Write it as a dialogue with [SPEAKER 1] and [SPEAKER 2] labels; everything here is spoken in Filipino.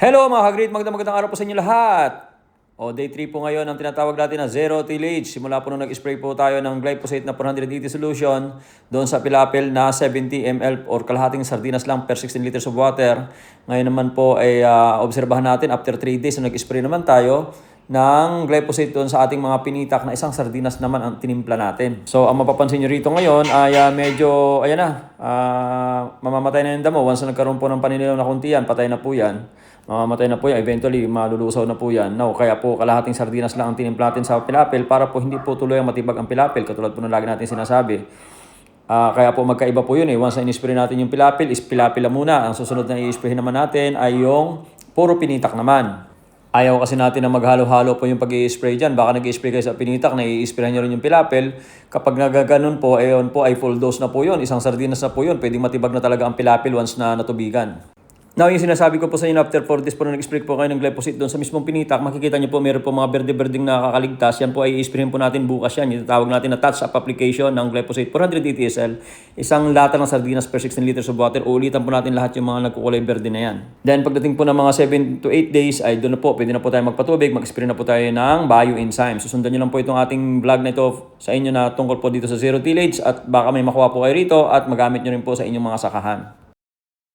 [SPEAKER 1] Hello mga ka-great, magandang araw po sa inyo lahat. Day 3 po ngayon ang tinatawag natin na zero tillage. Simula po nung nag-spray po tayo ng glyphosate na 480 solution doon sa pilapil na 70 ml or kalahating sardinas lang per 16 liters of water. Ngayon naman po ay obserbahan natin after 3 days na nag-spray naman tayo ng glyphosate doon sa ating mga pinitak na isang sardinas naman ang tinimpla natin. So ang mapapansin nyo rito ngayon ay medyo, ayan na, mamamatay na yung damo. Once na nagkaroon po ng paninilaw na kunti yan, patay na po yan. Mamamatay na po yan. Eventually, malulusaw na po yan. No, kaya po kalahating sardinas lang ang tinimpla natin sa pilapil para po hindi po tuloy ang matibag ang pilapil. Katulad po na lagi natin sinasabi. Kaya po magkaiba po yun eh. Once na in-spray natin yung pilapil, is pilapil lang muna. Ang susunod na i-spray naman natin ay yung puro pinitak naman. Ayaw kasi natin na maghalo-halo po yung pag-i-spray dyan. Baka nag-i-spray kayo sa pinitak, na i-spray nyo rin yung pilapil. Kapag nagaganon po, ayon po ay full dose na po yun. Isang sardinas na po yun. Pwedeng matibag na talaga ang pilapil once na natubigan. Now, yung sinasabi ko po sa inyo, after 4 days po na nag-spray po kayo ng glyphosate doon sa mismong pinitak, makikita nyo po meron po mga berde-berdeng nakakaligtas. Yan po ay i-sprayin po natin bukas yan. Yung tawag natin na touch-up application ng glyphosate 480 TSL. Isang lata ng sardinas per 16 liters of water. Uulitan po natin lahat yung mga nagkukulay berde na yan. Then, pagdating po ng mga 7 to 8 days, ay doon na po, pwede na po tayo magpatubig, mag-spray na po tayo ng bioenzyme. Susundan nyo lang po itong ating vlog na ito sa inyo na tungkol po dito sa zero tillage at baka may makuha po kayo rito at magamit nyo rin po sa inyong mga sakahan.